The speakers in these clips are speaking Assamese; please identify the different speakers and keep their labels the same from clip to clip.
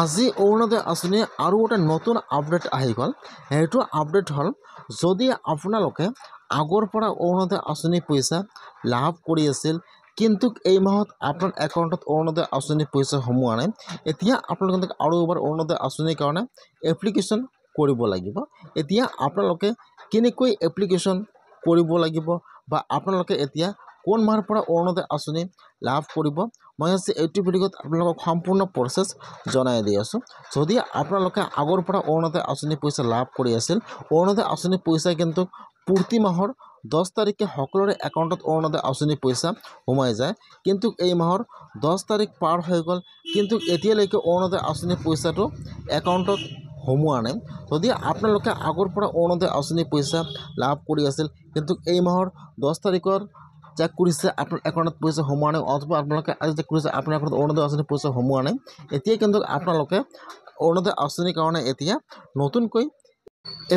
Speaker 1: আজি অৰুণোদয় আঁচনি আৰু এটা নতুন আপডেট আহি গ'ল। সেইটো আপডেট হ'ল, যদি আপোনালোকে আগৰ পৰা অৰুণোদয় আঁচনি পইচা লাভ কৰি আছিল কিন্তু এই মাহত আপোনাৰ একাউণ্টত অৰুণোদয় আঁচনি পইচা সোমোৱা নাই, এতিয়া আপোনালোকে আৰু এবাৰ অৰুণোদয় আঁচনিৰ কাৰণে এপ্লিকেশ্যন কৰিব লাগিব। এতিয়া আপোনালোকে কেনেকৈ এপ্লিকেশ্যন কৰিব লাগিব বা আপোনালোকে এতিয়া কোন মাহৰ পৰা অৰুণোদয় আঁচনি লাভ কৰিব, মই আজি এইটো ভিডিঅ'ত আপোনালোকক সম্পূৰ্ণ প্ৰচেছ জনাই দি আছোঁ। যদি আপোনালোকে আগৰ পৰা অৰুণোদয় আঁচনি পইচা লাভ কৰি আছিল, অৰুণোদয় আঁচনি পইচা কিন্তু প্ৰতি মাহৰ 10 তাৰিখে সকলোৰে একাউণ্টত অৰুণোদয় আঁচনি পইচা সোমাই যায়। কিন্তু এই মাহৰ 10 তাৰিখ পাৰ হৈ গ'ল, কিন্তু এতিয়ালৈকে অৰুণোদয় আঁচনি পইচাটো একাউণ্টত সোমোৱা নাই। যদি আপোনালোকে আগৰ পৰা অৰুণোদয় আঁচনি পইচা লাভ কৰি আছিল কিন্তু এই মাহৰ 10 তাৰিখৰ চেক কৰিছে আপোনাৰ একাউণ্টত পইচা সোমোৱা নাই, অথবা আপোনালোকে আজি চেক কৰিছে আপোনাৰ একাউণ্টত অৰুণোদয় আঁচনি পইচা সোমোৱা নাই, এতিয়া কিন্তু আপোনালোকে অৰুণোদয় আঁচনিৰ কাৰণে এতিয়া নতুনকৈ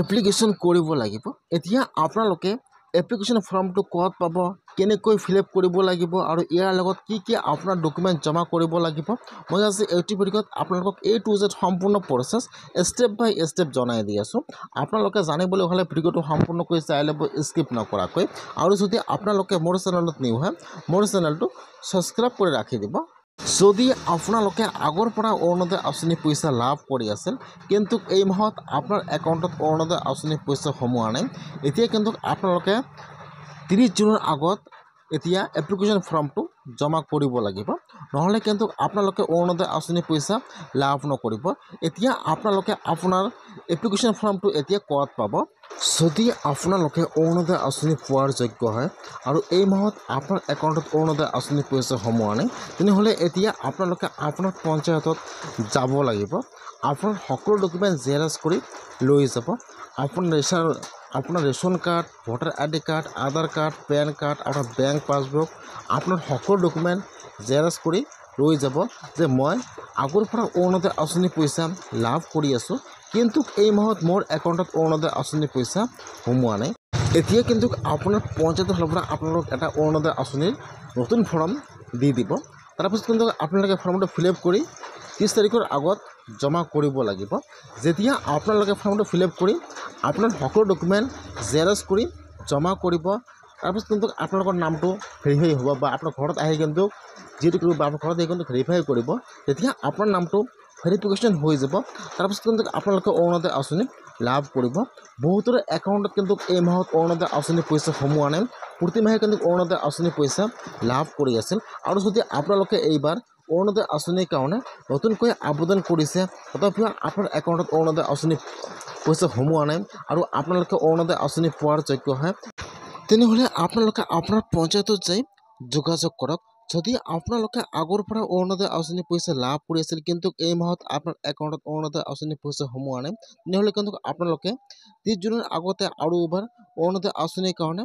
Speaker 1: এপ্লিকেশ্যন কৰিব লাগিব। এতিয়া আপোনালোকে এপ্লিকেশ্যন ফৰ্মটো ক'ত পাব, কেনেকৈ ফিল আপ কৰিব লাগিব আৰু ইয়াৰ লগত কি আপোনাৰ ডকুমেণ্ট জমা কৰিব লাগিব, মই আজি এইটো ভিডিঅ'ত আপোনালোকক A to Z সম্পূৰ্ণ প্ৰচেছ ষ্টেপ বাই ষ্টেপ জনাই দি আছোঁ। আপোনালোকে জানিবলৈ হ'লে ভিডিঅ'টো সম্পূৰ্ণকৈ চাই ল'ব, স্কিপ নকৰাকৈ। আৰু যদি আপোনালোকে মোৰ চেনেলত নিউ হয়, মোৰ চেনেলটো ছাবস্ক্ৰাইব কৰি ৰাখি দিব। যদি আপোনালোকে আগৰ পৰা অৰুণোদয় আঁচনি পইচা লাভ কৰি আছিল কিন্তু এই মাহত আপোনাৰ একাউণ্টত অৰুণোদয় আঁচনি পইচা সোমোৱা নাই, এতিয়া কিন্তু আপোনালোকে 30 জুনৰ আগত এতিয়া এপ্লিকেশ্যন ফৰ্মটো জমা কৰিব লাগিব, নহ'লে কিন্তু আপোনালোকে অৰুণোদয় আঁচনি পইচা লাভ নকৰিব। এতিয়া আপোনালোকে আপোনাৰ এপ্লিকেশ্যন ফৰ্মটো এতিয়া ক'ত পাব, যদি আপোনালোকে অৰুণোদয় আঁচনি পোৱাৰ যোগ্য হয় আৰু এই মাহত আপোনাৰ একাউণ্টত অৰুণোদয় আঁচনি পইচা সোমোৱা নাই, তেনেহ'লে এতিয়া আপোনালোকে আপোনাৰ পঞ্চায়তত যাব লাগিব। আপোনাৰ সকলো ডকুমেণ্ট জেৰক্স কৰি লৈ যাব। আপোনাৰ ration card, voter ID card, Aadhaar card, PAN card, আপোনাৰ বেংক পাছবুক, আপোনাৰ সকলো ডকুমেণ্ট জেৰক্স কৰি লৈ যাব যে মই আগৰ পৰা অৰুণোদয় আঁচনি পইচা লাভ কৰি আছোঁ কিন্তু এই মাহত মোৰ একাউণ্টত অৰুণোদয় আঁচনি পইচা সোমোৱা নাই। এতিয়া কিন্তু আপোনাৰ পঞ্চায়তৰ ফালৰ পৰা আপোনালোক এটা অৰুণোদয় আঁচনিৰ নতুন ফৰ্ম দি দিব। তাৰপিছত কিন্তু আপোনালোকে ফৰ্মটো ফিল আপ কৰি 30 তাৰিখৰ আগত জমা কৰিব লাগিব। যেতিয়া আপোনালোকে ফৰ্মটো ফিল আপ কৰি আপোনাৰ সকলো ডকুমেণ্ট জেৰক্স কৰি জমা কৰিব, তাৰপিছত কিন্তু আপোনালোকৰ নামটো ভেৰিফাই হ'ব বা আপোনাৰ ঘৰত আহি কিন্তু যিটো কৰিব বা আপোনাৰ ঘৰত আহি কিন্তু ভেৰিফাই কৰিব, তেতিয়া আপোনাৰ নামটো ভেৰিফিকেশ্যন হৈ যাব। তাৰপিছত কিন্তু আপোনালোকে অৰুণোদয় আঁচনি লাভ কৰিব। বহুতৰে একাউণ্টত কিন্তু এই মাহত অৰুণোদয় আঁচনি পইচা সোমোৱা নাই, প্ৰতি মাহে কিন্তু অৰুণোদয় আঁচনি পইচা লাভ কৰি আছিল। আৰু যদি আপোনালোকে এইবাৰ অৰুণোদয় আঁচনিৰ কাৰণে নতুনকৈ আবেদন কৰিছে তথাপিও আপোনাৰ একাউণ্টত অৰুণোদয় আঁচনি পইচা সোমোৱা নাই আৰু আপোনালোকে অৰুণোদয় আঁচনি পোৱাৰ যোগ্য হয়, তেনেহ'লে আপোনালোকে আপোনাৰ পঞ্চায়তত যাই যোগাযোগ কৰক। যদি আপোনালোকে আগৰ পৰা অৰুণোদয় আঁচনি পইচা লাভ কৰি আছিল কিন্তু এই মাহত আপোনাৰ একাউণ্টত অৰুণোদয় আঁচনি পইচা সোমোৱা নাই, তেনেহ'লে কিন্তু আপোনালোকে 30 জুনৰ আগতে আৰু এবাৰ অৰুণোদয় আঁচনিৰ কাৰণে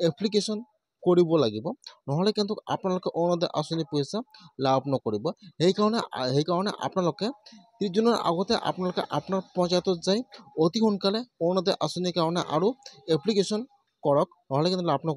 Speaker 1: এপ্লিকেশ্যন কৰিব লাগিব, নহ'লে কিন্তু আপোনালোকে অৰুণোদয় আঁচনি পইচা লাভ নকৰিব। সেইকাৰণে আপোনালোকে 30 জুনৰ আগতে আপোনালোকে আপোনাৰ পঞ্চায়তত যাই অতি সোনকালে অৰুণোদয় আঁচনিৰ কাৰণে আৰু এপ্লিকেশ্যন কৰক, নহ'লে কিন্তু লাভ নকৰিব।